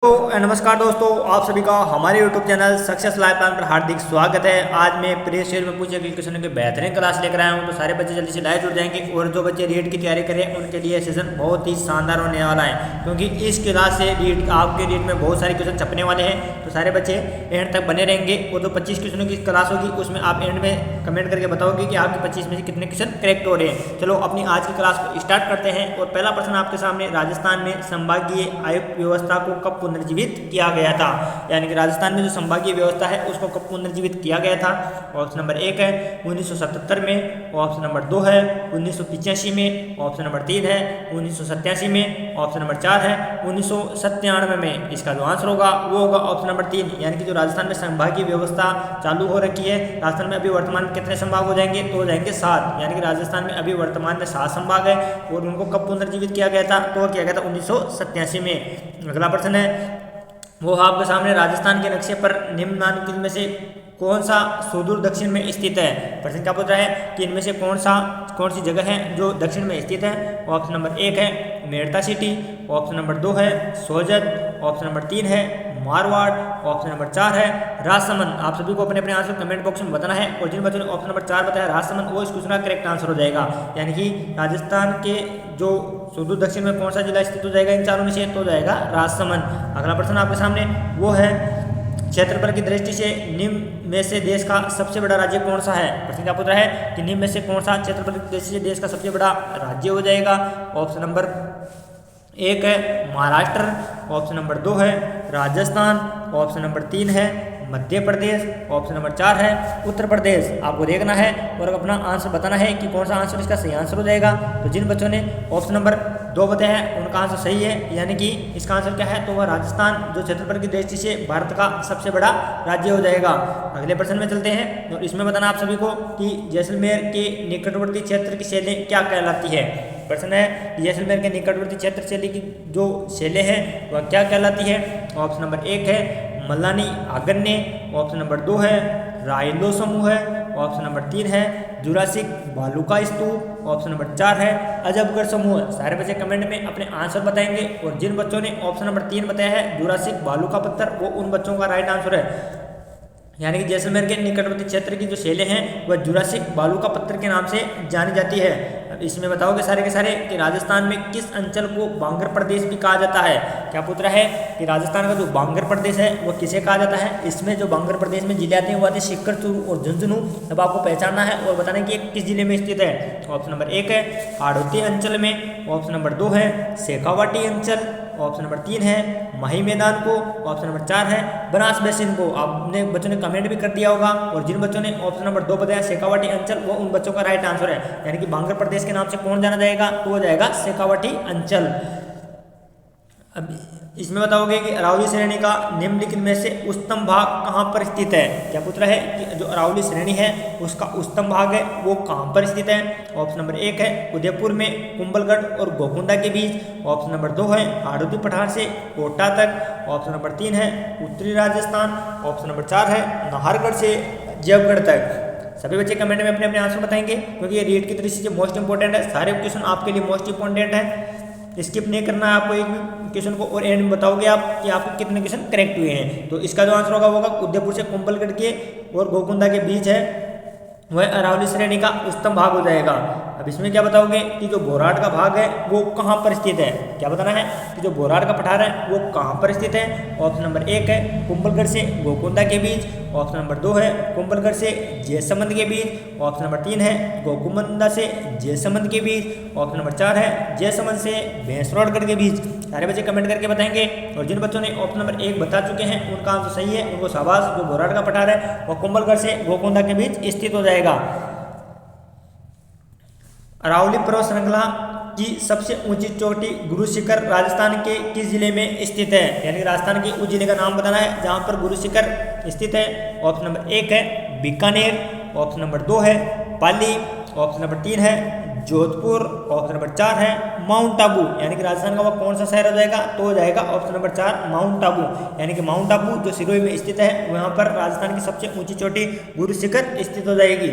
नमस्कार दोस्तों, आप सभी का हमारे YouTube channel success life plan पर हार्दिक स्वागत है। आज मैं प्रीवियस ईयर में पूछे गए क्वेश्चनों की बेहतरीन क्लास लेकर आया हूं, तो सारे बच्चे जल्दी से लाइव जुड़ जाएंगे। और जो बच्चे रीट की तैयारी करें उनके लिए सेशन बहुत ही शानदार होने वाला है, क्योंकि इस क्लास से रीट आपके रीट में बहुत सारे क्वेश्चन छपने वाले हैं। तो सारे बच्चे एंड तक बने रहेंगे। और जो 25 क्वेश्चनों की क्लास होगी उसमें आप एंड में कमेंट करके बताओगे कि आपके 25 में से कितने क्वेश्चन करेक्ट हो रहे हैं। चलो अपनी आज की क्लास को स्टार्ट करते हैं। और पहला प्रश्न आपके सामने, राजस्थान में संभागीय आयुक्त व्यवस्था को कब पुनर्जीवित किया गया था? यानी कि राजस्थान में जो संभागीय व्यवस्था है उसको कब पुनर्जीवित किया गया था? ऑप्शन नंबर 1 है 1977 में, ऑप्शन नंबर 2 है 1985 में, ऑप्शन नंबर 3 है 1987 में, ऑप्शन नंबर 4 है 1997 में। इसका जो आंसर होगा वो होगा ऑप्शन नंबर 3। यानी कि जो राजस्थान में संभागीय व्यवस्था चालू हो रखी है, राजस्थान में अभी वर्तमान में कितने संभाग हो जाएंगे? तो हो जाएंगे 7। यानी कि राजस्थान में अभी वर्तमान में 7 संभाग है और उनको कब पुनर्जीवित किया गया था? तो किया गया था 1987 में। अगला प्रश्न है वो आपके सामने, राजस्थान के नक्शे पर निम्नलिखित में से कौन सा सुदूर दक्षिण में स्थित है? प्रश्न क्या पूछ रहा है कि इनमें से कौन सी जगह है जो दक्षिण में स्थित है? ऑप्शन नंबर 1 है मेड़ता सिटी, ऑप्शन नंबर 2 है सोजत, ऑप्शन नंबर 3 है मारवाड़, ऑप्शन नंबर 4 है राजसमंद। आप सभी को अपने अपने आंसर कमेंट बॉक्स में बताना है। और जिन बच्चों ने ऑप्शन नंबर 4 बताया राजसमंद, वो इस क्वेश्चन का करेक्ट आंसर हो जाएगा। यानी कि राजस्थान के जो सुदूर दक्षिण में कौन सा जिला स्थित हो जाएगा इन चारों में से? तो हो जाएगा राजसमंद। अगला प्रश्न आपके सामने वो है, क्षेत्रफल की दृष्टि से निम्न में से देश का सबसे बड़ा राज्य कौन सा है? प्रश्न क्या पूछ रहा है कि निम्न में से कौन सा क्षेत्रफल की दृष्टि से देश का सबसे बड़ा राज्य हो जाएगा? ऑप्शन नंबर 1 है महाराष्ट्र, ऑप्शन नंबर 2 है राजस्थान, ऑप्शन नंबर 3 है मध्य प्रदेश, ऑप्शन नंबर 4 है उत्तर प्रदेश। आपको देखना है और अपना आंसर बताना है कि कौन सा आंसर इसका सही आंसर हो जाएगा। तो जिन बच्चों ने ऑप्शन नंबर 2 बताया है उनका आंसर सही है। यानी कि इसका आंसर क्या है? तो वह राजस्थान जो क्षेत्रफल की दृष्टि से भारत का सबसे बड़ा राज्य हो जाएगा। अगले प्रश्न में चलते हैं। तो इसमें बताना आप सभी को कि जैसलमेर के निकटवर्ती क्षेत्र की शैली क्या कहलाती है? प्रश्न है जैसलमेर के निकटवर्ती क्षेत्र शैली की जो शैली है वह क्या कहलाती है? ऑप्शन नंबर 1 है मल्लानी आगन्य, ऑप्शन नंबर 2 है रायलो समूह है, ऑप्शन नंबर 3 है जुरासिक बालूका स्तूप, ऑप्शन नंबर 4 है अजबगढ़ समूह। सारे बच्चे कमेंट में अपने आंसर बताएंगे। और जिन बच्चों ने ऑप्शन नंबर 3 बताया है जुरासिक बालूका पत्थर, वो उन बच्चों का राइट आंसर है। यानी कि जैसलमेर के निकटवर्ती क्षेत्र की जो शैलें हैं वह जुरासिक बालूका पत्थर के नाम से जानी जाती है। अब इसमें बताओगे सारे के सारे कि राजस्थान में किस अंचल को बांगर प्रदेश भी कहा जाता है? क्या पूछ रहा है कि राजस्थान का जो बांगर प्रदेश है वो किसे कहा जाता है? इसमें जो बांगर प्रदेश में जिले आते हैं वो आते हैं सीकर, चूरू और झुंझुनू। अब आपको पहचानना है और बताना कि किस जिले में स्थित है। ऑप्शन नंबर 1 है हाड़ौती अंचल में, ऑप्शन नंबर 2 है शेखावाटी अंचल, ऑप्शन नंबर 3 है माही मैदान को, ऑप्शन नंबर 4 है बनास बेसिन को। आपने बच्चों ने कमेंट भी कर दिया होगा। और जिन बच्चों ने ऑप्शन नंबर 2 बताया शेखावाटी अंचल, वो उन बच्चों का राइट आंसर है। यानी कि बांगर प्रदेश के नाम से कौन जाना जाएगा? तो हो जाएगा शेखावाटी अंचल। अब इसमें बताओगे कि अरावली श्रेणी का निम्नलिखित में से उच्चतम भाग कहाँ पर स्थित है? क्या पूछ रहा है कि जो अरावली श्रेणी है उसका उच्चतम भाग है वो कहाँ पर स्थित है? ऑप्शन नंबर 1 है उदयपुर में कुंभलगढ़ और गोकुंदा के बीच, ऑप्शन नंबर 2 है हाड़ौती पठार से कोटा तक, ऑप्शन नंबर 3 है उत्तरी राजस्थान, ऑप्शन नंबर 4 है नाहरगढ़ से जयगढ़ तक। सभी बच्चे कमेंट में अपने अपने आंसर बताएंगे, क्योंकि ये रीट की दृष्टि से मोस्ट इंपॉर्टेंट है। सारे क्वेश्चन आपके लिए मोस्ट इंपॉर्टेंट है, स्किप नहीं करना है आपको एक भी क्वेश्चन को। और एंड में बताओगे आप कि आपके कितने क्वेश्चन करेक्ट हुए हैं। तो इसका जो आंसर होगा वो उदयपुर से कुंभलगढ़ के और गोकुंदा के बीच है, वह अरावली श्रेणी का उच्चतम भाग हो जाएगा। अब इसमें क्या बताओगे कि जो बोराट का भाग है वो कहाँ पर स्थित है? क्या बताना है कि जो बोराट का पठार है वो कहाँ पर स्थित है? ऑप्शन नंबर 1 है कुंभलगढ़ से गोकुंदा के बीच, ऑप्शन नंबर 2 है कुंभलगढ़ से जयसमंद के बीच, ऑप्शन नंबर 3 है गोकुंदा से जयसमंद के बीच, ऑप्शन नंबर 4 है जयसमंद से भैंसरोडगढ़ के बीच। सारे बच्चे कमेंट करके बताएंगे। और जिन बच्चों ने ऑप्शन नंबर 1 बता चुके हैं उनका आंसर सही है, उनको शाबाश। जो बोराट का पठार है वो कुंभलगढ़ से गोकुंदा के बीच स्थित हो जाएगा। अरावली पर्वत श्रृंखला की सबसे ऊंची चोटी गुरु शिखर राजस्थान के किस जिले में स्थित है? यानी राजस्थान के उस जिले का नाम बताना है जहां पर गुरु शिखर स्थित है। ऑप्शन नंबर 1 है बीकानेर, ऑप्शन नंबर 2 है पाली, ऑप्शन नंबर 3 है जोधपुर, ऑप्शन नंबर 4 है माउंट आबू। यानी कि राजस्थान का वह कौन सा शहर हो जाएगा? तो हो जाएगा ऑप्शन नंबर 4 माउंट आबू। यानी कि माउंट आबू जो सिरोही में स्थित है वहां पर राजस्थान की सबसे ऊंची चोटी गुरु शिखर स्थित हो जाएगी।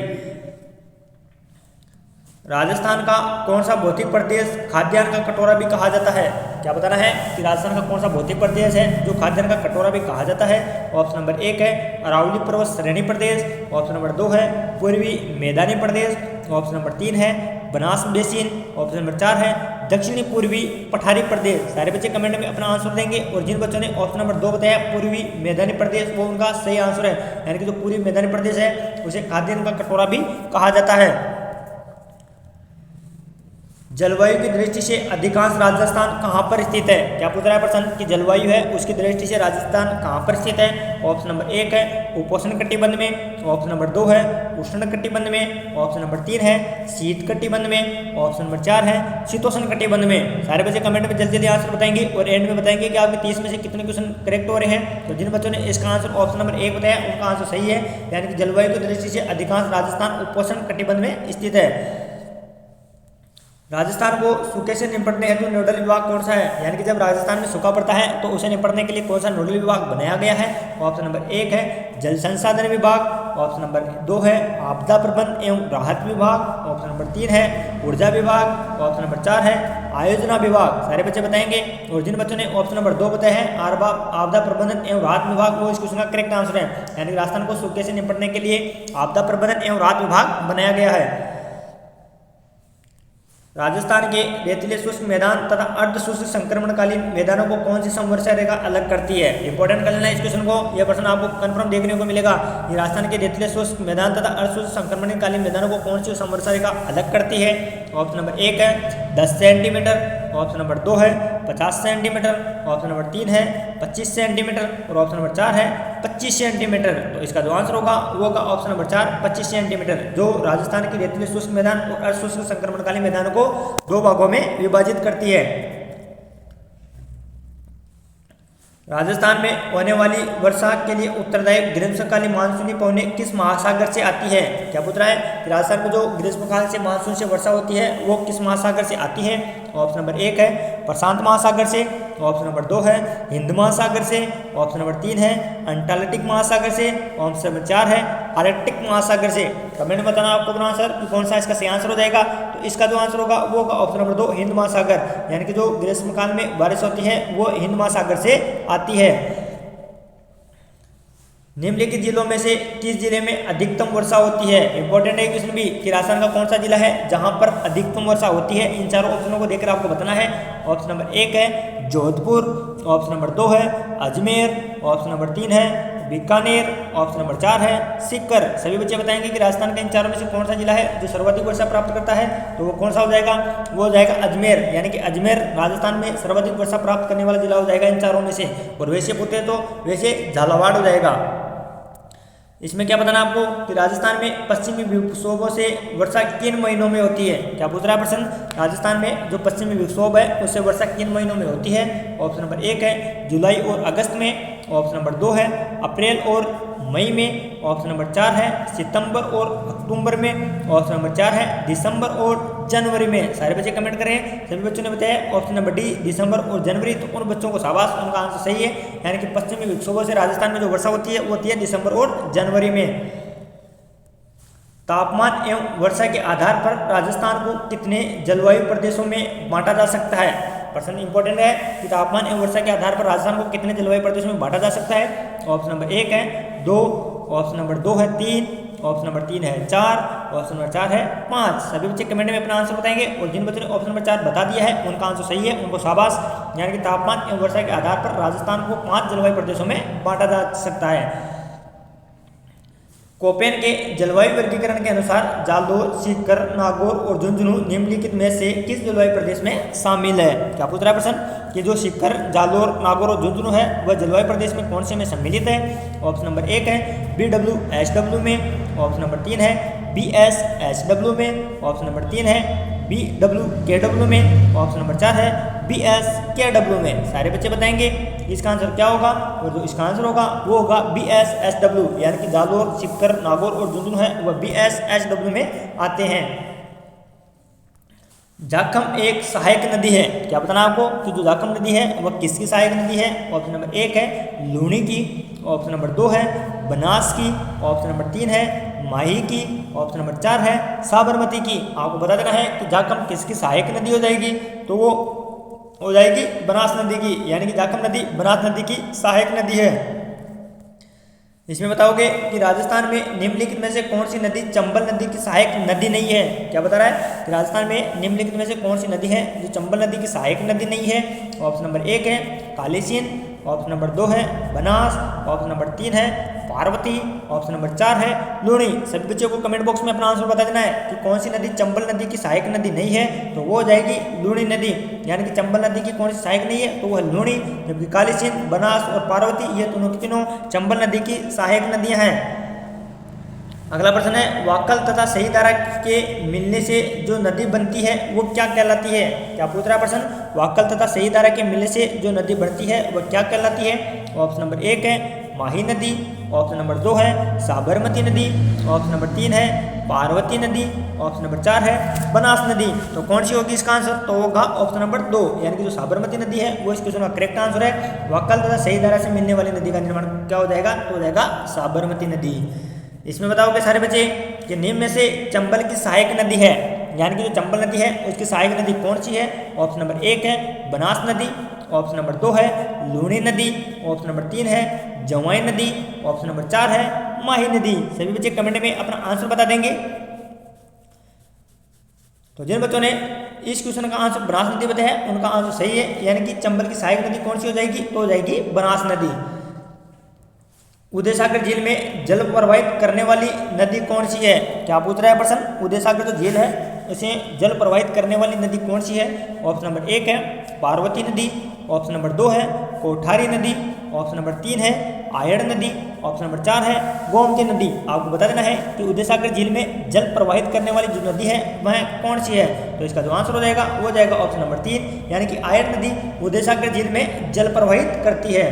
राजस्थान का कौन सा भौतिक प्रदेश खाद्यान्न का कटोरा भी कहा जाता है? क्या बताना है कि राजस्थान का कौन सा भौतिक प्रदेश है जो खाद्यान्न का कटोरा भी कहा जाता है? ऑप्शन नंबर 1 है अरावली पर्वत श्रेणी प्रदेश, ऑप्शन नंबर 2 है पूर्वी मैदानी प्रदेश, ऑप्शन नंबर 3 है बनास बेसिन, ऑप्शन नंबर 4 है दक्षिणी पूर्वी पठारी प्रदेश। सारे बच्चे कमेंट में अपना आंसर देंगे और जिन बच्चों ने ऑप्शन नंबर 2 बताया पूर्वी मैदानी प्रदेश वो उनका सही आंसर है, यानी कि जो पूर्वी मैदानी प्रदेश है उसे खाद्यान्न का कटोरा भी कहा जाता है। जलवायु की दृष्टि से अधिकांश राजस्थान कहाँ पर स्थित है? क्या पूछ रहा है प्रश्न कि जलवायु है उसकी दृष्टि से राजस्थान कहाँ पर स्थित है? ऑप्शन नंबर 1 है उपोष्ण कटिबंध में, ऑप्शन नंबर 2 है उष्ण कटिबंध में, ऑप्शन नंबर 3 है शीत कटिबंध में, ऑप्शन नंबर 4 है शीतोष्ण कटिबंध में। सारे बच्चे कमेंट में जल्दी जल्दी आंसर बताएंगे और एंड में बताएंगे कि आपके 30 में से कितने क्वेश्चन करेक्ट हो रहे हैं। तो जिन बच्चों ने इसका आंसर ऑप्शन नंबर 1 बताया उनका आंसर सही है, यानी कि जलवायु की दृष्टि से अधिकांश राजस्थान उपोष्ण कटिबंध में स्थित है। राजस्थान को सूखे से निपटने हेतु नोडल विभाग कौन सा है? यानी कि जब राजस्थान में सूखा पड़ता है तो उसे निपटने के लिए कौन सा नोडल विभाग बनाया गया है? ऑप्शन नंबर 1 है जल संसाधन विभाग, ऑप्शन नंबर 2 है आपदा प्रबंधन एवं राहत विभाग, ऑप्शन नंबर 3 है ऊर्जा विभाग, ऑप्शन नंबर 4 है आयोजना विभाग। सारे बच्चे बताएंगे और जिन बच्चों ने ऑप्शन नंबर 2 बताया है आपदा प्रबंधन एवं राहत विभाग वो इस क्वेश्चन का करेक्ट आंसर है, यानी कि राजस्थान को सूखे से निपटने के लिए आपदा प्रबंधन एवं राहत विभाग बनाया गया है। राजस्थान के रेतीले शुष्क मैदान तथा अर्ध शुष्क संक्रमणकालीन मैदानों को कौन सी संवर्षा रेखा अलग करती है? इंपॉर्टेंट कर लेना इस क्वेश्चन को, यह प्रश्न आपको कंफर्म देखने को मिलेगा कि राजस्थान के रेतीले शुष्क मैदान तथा अर्ध शुष्क संक्रमणकालीन मैदानों को कौन सी संवर्षा रेखा अलग करती है? ऑप्शन नंबर 1 है 10 सेंटीमीटर, ऑप्शन नंबर 2 है 50 सेंटीमीटर, ऑप्शन नंबर 3 है 25 सेंटीमीटर और ऑप्शन नंबर 4 है 25 सेंटीमीटर। तो इसका जो आंसर होगा वो होगा ऑप्शन नंबर 4 25 सेंटीमीटर, जो राजस्थान की रेतीले शुष्क मैदान और अर्ध शुष्क संक्रमणकालीन मैदानों को 2 भागों में विभाजित करती है। राजस्थान में होने वाली वर्षा के लिए उत्तरदायी ग्रीष्मकालीन मानसूनी पवनें किस महासागर से आती है? क्या पूछ रहा है कि राजस्थान में जो ग्रीष्मकाल से मानसून से वर्षा होती है वो किस महासागर से आती है? ऑप्शन नंबर 1 है प्रशांत महासागर से, ऑप्शन नंबर 2 है हिंद महासागर से, ऑप्शन नंबर 3 है अंटार्कटिक महासागर से, ऑप्शन नंबर 4 है आर्कटिक महासागर से। कमेंट में बताना आपको अपना आंसर कि कौन सा इसका सही आंसर हो जाएगा। तो इसका जो आंसर होगा वो होगा ऑप्शन नंबर 2 हिंद महासागर, यानी कि जो ग्रीष्मकाल में बारिश होती है वो हिंद महासागर से आती है। निम्नलिखित जिलों में से किस जिले में अधिकतम वर्षा होती है? इंपॉर्टेंट है क्वेश्चन भी कि राजस्थान का कौन सा जिला है जहां पर अधिकतम वर्षा होती है? इन चारों ऑप्शनों को देखकर आपको बताना है। ऑप्शन नंबर 1 है जोधपुर, ऑप्शन नंबर 2 है अजमेर, ऑप्शन नंबर 3 है बीकानेर, ऑप्शन नंबर 4 है सीकर। सभी बच्चे बताएंगे कि राजस्थान के इन चारों में से कौन सा जिला है जो सर्वाधिक वर्षा प्राप्त करता है, तो वो कौन सा हो जाएगा? वो हो जाएगा अजमेर, यानी कि अजमेर राजस्थान में सर्वाधिक वर्षा प्राप्त करने वाला जिला हो जाएगा इन चारों में से। और वैसे पूछे तो वैसे झालावाड़ हो जाएगा। इसमें क्या बताना आपको कि राजस्थान में पश्चिमी विक्षोभों से वर्षा किन महीनों में होती है? क्या पूछ रहा है प्रश्न? राजस्थान में जो पश्चिमी विक्षोभ है उससे वर्षा किन महीनों में होती है? ऑप्शन नंबर 1 है जुलाई और अगस्त में, ऑप्शन नंबर 2 है अप्रैल और मई में, ऑप्शन नंबर 4 है सितंबर और अक्टूबर में, ऑप्शन नंबर 4 है दिसंबर और जनवरी में। सारे बच्चे कमेंट करें। सभी बच्चों ने बताया ऑप्शन नंबर डी दिसंबर और जनवरी, तो उन बच्चों को शाबाश, उनका आंसर सही है, यानी कि पश्चिमी विक्षोभों से राजस्थान में जो वर्षा होती है वो होती है दिसंबर और जनवरी में। तापमान एवं वर्षा के आधार पर राजस्थान को कितने जलवायु प्रदेशों में बांटा जा सकता है? प्रश्न इंपॉर्टेंट है कि तापमान एवं वर्षा के आधार पर राजस्थान को कितने जलवायु प्रदेशों में बांटा जा सकता है? ऑप्शन नंबर 1 है 2, ऑप्शन नंबर 2 है 3, ऑप्शन नंबर 3 है 4, ऑप्शन नंबर 4 है 5। सभी बच्चे कमेंट में अपना आंसर बताएंगे और जिन बच्चों ने ऑप्शन नंबर 4 बता दिया है उनका आंसर सही है, उनको शाबाश, यानी कि तापमान एवं वर्षा के आधार पर राजस्थान को 5 जलवायु प्रदेशों में बांटा जा सकता है। कोपेन के जलवायु वर्गीकरण के अनुसार जालौर, सीकर, नागौर और झुंझुनू निम्नलिखित में से किस जलवायु प्रदेश में शामिल है? क्या पूछ रहा है प्रश्न कि जो सीकर, जालौर, नागौर और झुंझुनू है वह जलवायु प्रदेश में कौन से में सम्मिलित है? ऑप्शन नंबर 1 है BWSW में, ऑप्शन नंबर 3 है BSHW में, ऑप्शन नंबर 3 है BWKW में, ऑप्शन नंबर 4 है BSKW में। सारे बच्चे बताएंगे इसका आंसर क्या होगा, और जो इसका आंसर होगा वो होगा BSHW, यानी कि जालौर, सीकर, नागौर और झुंझुनू है वह BSHW में आते हैं। जाखम एक सहायक नदी है। क्या बताना आपको कि जो जाखम नदी है वह किसकी सहायक नदी है? ऑप्शन नंबर 1 है लूणी की, ऑप्शन नंबर 2 है बनास की, ऑप्शन नंबर 3 है माही की, ऑप्शन नंबर 4 है साबरमती की। आपको बता देना है कि जाखम किसकी सहायक नदी हो जाएगी, तो वो हो जाएगी बनास नदी की, यानी कि जाखम नदी बनास नदी की सहायक नदी है। इसमें बताओगे कि राजस्थान में निम्नलिखित में से कौन सी नदी चंबल नदी की सहायक नदी नहीं है? क्या बता रहा है कि राजस्थान में निम्नलिखित में से कौन सी नदी है जो चंबल नदी की सहायक नदी नहीं है? ऑप्शन नंबर 1 है कालीसिंध, ऑप्शन नंबर 2 है बनास, ऑप्शन नंबर 3 है पार्वती, ऑप्शन नंबर 4 है लूणी। सभी बच्चों को कमेंट बॉक्स में अपना आंसर बता देना है कि कौन सी नदी चंबल नदी की सहायक नदी नहीं है, तो वो हो जाएगी लूणी नदी। यानी कि चंबल नदी की कौन सी सहायक नहीं है, तो वह लूणी, जबकि कालीसिंध, बनास और पार्वती ये तीनों की तीनों चंबल नदी की सहायक नदियां हैं। अगला प्रश्न है वाक्कल तथा सही धारा के मिलने से जो नदी बनती है वो क्या कहलाती है? क्या पूछ रहा है प्रश्न? वाक्कल तथा सही धारा के मिलने से जो नदी बनती है वह क्या कहलाती है? ऑप्शन नंबर 1 है माही नदी, ऑप्शन नंबर 2 है साबरमती नदी, ऑप्शन नंबर 3 है पार्वती नदी, ऑप्शन नंबर 4 है बनास नदी। तो कौन सी होगी इसका आंसर? तो होगा ऑप्शन नंबर 2, यानी कि जो साबरमती नदी है वो इस क्वेश्चन का करेक्ट आंसर है। वाक्कल तथा सही धारा से मिलने वाली नदी का निर्माण क्या हो जाएगा? तो हो जाएगा साबरमती नदी। इसमें बताओगे सारे बच्चे कि निम्न में से चंबल की सहायक नदी है, यानी कि जो चंबल नदी है उसकी सहायक नदी कौन सी है? ऑप्शन नंबर 1 है बनास नदी, ऑप्शन नंबर 2 है लूणी नदी, ऑप्शन नंबर 3 है जवाई नदी, ऑप्शन नंबर 4 है माही नदी। सभी बच्चे कमेंट में अपना आंसर बता देंगे। तो जिन बच्चों ने इस क्वेश्चन का आंसर बनास नदी बताया है उनका आंसर सही है, यानी कि चंबल की सहायक नदी कौन सी हो जाएगी? तो हो जाएगी बनास नदी। उदय सागर झील में जल प्रवाहित करने वाली नदी कौन सी है? क्या पूछ रहा है प्रश्न? उदय सागर जो झील है इसे जल प्रवाहित करने वाली नदी कौन सी है? ऑप्शन नंबर 1 है पार्वती नदी, ऑप्शन नंबर 2 है कोठारी नदी, ऑप्शन नंबर 3 है आयड़ नदी, ऑप्शन नंबर 4 है गोमती नदी। आपको बता देना है कि उदय सागर झील में जल प्रवाहित करने वाली जो नदी है वह कौन सी है? तो इसका जो आंसर हो जाएगा वो हो जाएगा ऑप्शन नंबर 3, यानी कि आयड़ नदी उदय सागर झील में जल प्रवाहित करती है।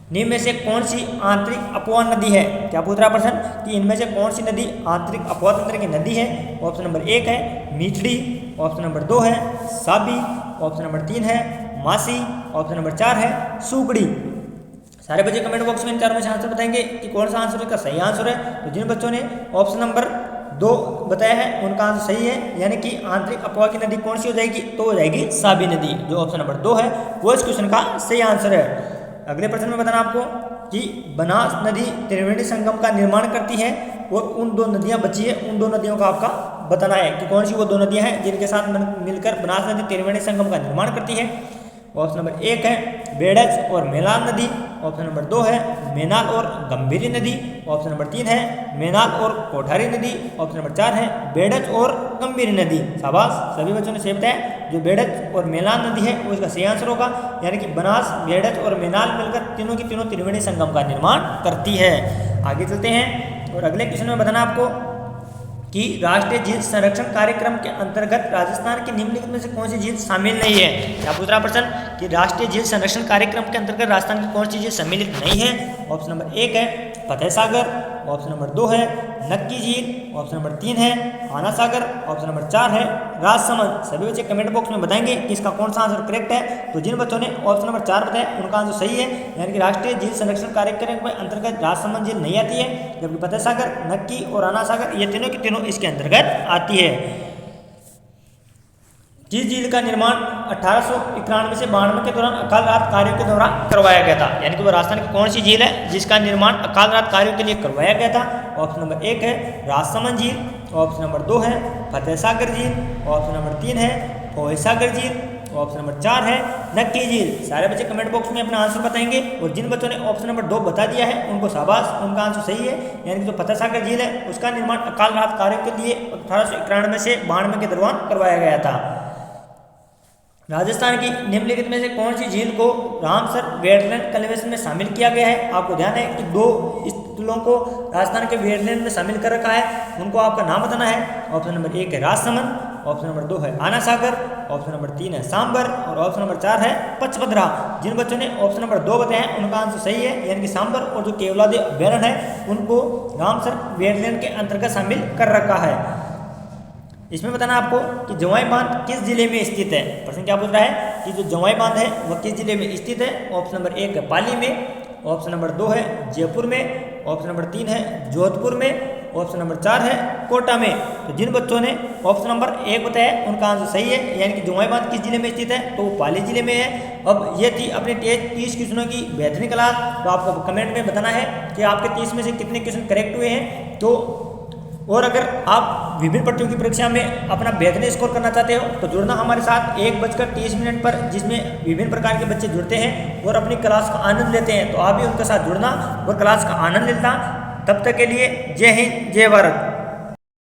निम्न में से कौन सी आंतरिक अपवाह नदी है? क्या पूछ रहा प्रश्न कि इनमें से कौन सी नदी आंतरिक अपवाह तंत्र की नदी है? ऑप्शन नंबर 1 है मीठड़ी, ऑप्शन नंबर 2 है साबी, ऑप्शन नंबर 3 है मासी, ऑप्शन नंबर 4 है सुगड़ी। सारे बच्चे कमेंट बॉक्स में इन चारों में से आंसर बताएंगे कि कौन सा आंसर इसका सही आंसर है। तो जिन बच्चों ने ऑप्शन नंबर 2 बताया है उनका आंसर सही है, यानी कि आंतरिक अपवाह की नदी कौन सी हो जाएगी? तो हो जाएगी साबी नदी। जो ऑप्शन नंबर 2 है वो इस क्वेश्चन का सही आंसर है। अगले प्रश्न में बताना आपको कि बनास नदी त्रिवेणी संगम का निर्माण करती है और उन दो नदियां बची है, उन दो नदियों का आपका बताना है कि कौन सी वो दो नदियां हैं जिनके साथ मिलकर बनास नदी त्रिवेणी संगम का निर्माण करती है। ऑप्शन नंबर 1 है बेड़च और मेलाल नदी, ऑप्शन नंबर 2 है मेनाल और गंभीरी नदी, ऑप्शन नंबर 3 है मेनाल और कोठारी नदी, ऑप्शन नंबर 4 है बेड़च और गंभीरी नदी। शाबाश, सभी बच्चों ने सही बताया। जो बेड़च और मेनाल नदी है वो इसका सही आंसर होगा, यानी कि बनास बेड़च और मेनाल मिलकर तीनों की तीनों त्रिवेणी संगम का निर्माण करती है। आगे चलते हैं और अगले क्वेश्चन में बताना आपको कि राष्ट्रीय झील संरक्षण कार्यक्रम के अंतर्गत राजस्थान के निम्नलिखित में से कौन सी झील शामिल नहीं है? क्या पूछ रहा प्रश्न कि राष्ट्रीय झील संरक्षण कार्यक्रम के अंतर्गत राजस्थान की कौन सी झील सम्मिलित नहीं है? ऑप्शन नंबर 1 है फतेह सागर, ऑप्शन नंबर 2 है नक्की झील, ऑप्शन नंबर 3 है आना सागर, ऑप्शन नंबर 4 है राजसमंद। सभी बच्चे कमेंट बॉक्स में बताएंगे कि इसका कौन सा आंसर करेक्ट है। तो जिन बच्चों ने ऑप्शन नंबर 4 बताया उनका आंसर सही है, यानी कि राष्ट्रीय झील संरक्षण कार्यक्रम के अंतर्गत राजसमंद झील नहीं आती है, जबकि फतेह सागर, नक्की और आना सागर ये तीनों की तीनों इसके अंतर्गत आती है। जिस झील का निर्माण 1891 से 92 के दौरान अकाल रात कार्यों के दौरान करवाया गया था, यानी कि वो राजस्थान की कौन सी झील है जिसका निर्माण अकाल रात कार्यों के लिए करवाया गया था? ऑप्शन नंबर 1 है राजसमंद झील, ऑप्शन नंबर 2 है फतेह सागर झील, ऑप्शन नंबर 3 है फोय सागर झील, ऑप्शन नंबर 4 है नक्की झील। सारे बच्चे कमेंट बॉक्स में अपना आंसर बताएंगे और जिन बच्चों ने ऑप्शन नंबर 2 बता दिया है उनको शाबाश, उनका आंसर सही है, यानी कि जो फतेह सागर झील है उसका निर्माण अकाल रात कार्यों के लिए 1891 से 92 के दौरान करवाया गया था। राजस्थान की निम्नलिखित में से कौन सी झील को रामसर वेटलैंड कन्वेंशन में शामिल किया गया है? आपको ध्यान है कि 2 स्थलों को राजस्थान के वेटलैंड में शामिल कर रखा है, उनको आपका नाम बताना है। ऑप्शन नंबर 1 है राजसमंद, ऑप्शन नंबर 2 है आना सागर, ऑप्शन नंबर 3 है सांबर और ऑप्शन नंबर 4 है पचपदरा। जिन बच्चों ने ऑप्शन नंबर 2 बताया है उनका आंसर सही है, यानी कि सांबर और जो केवलादेव अभ्यारण्य है उनको रामसर वेटलैंड के अंतर्गत शामिल कर रखा है। इसमें बताना आपको कि जवाई बांध किस जिले में स्थित है। प्रश्न क्या पूछ रहा है कि जो जवाई बांध है वह किस जिले में स्थित है। ऑप्शन नंबर 1 है पाली में, ऑप्शन नंबर 2 है जयपुर में, ऑप्शन नंबर 3 है जोधपुर में, ऑप्शन नंबर 4 है कोटा में। तो जिन बच्चों ने ऑप्शन नंबर 1 बताया उनका आंसर सही है, यानी कि जवाई बांध किस जिले में स्थित है तो वो पाली जिले में है। अब ये थी अपने 30 क्वेश्चनों की बेहतरीन क्लास। तो आपको कमेंट में बताना है कि आपके 30 में से कितने क्वेश्चन करेक्ट हुए हैं। तो और अगर आप विभिन्न प्रतियोगी परीक्षा में अपना बेहतरीन स्कोर करना चाहते हो तो जुड़ना हमारे साथ 1:30 पर, जिसमें विभिन्न प्रकार के बच्चे जुड़ते हैं और अपनी क्लास का आनंद लेते हैं। तो आप भी उनके साथ जुड़ना और क्लास का आनंद लेना। तब तक के लिए जय हिंद जय भारत।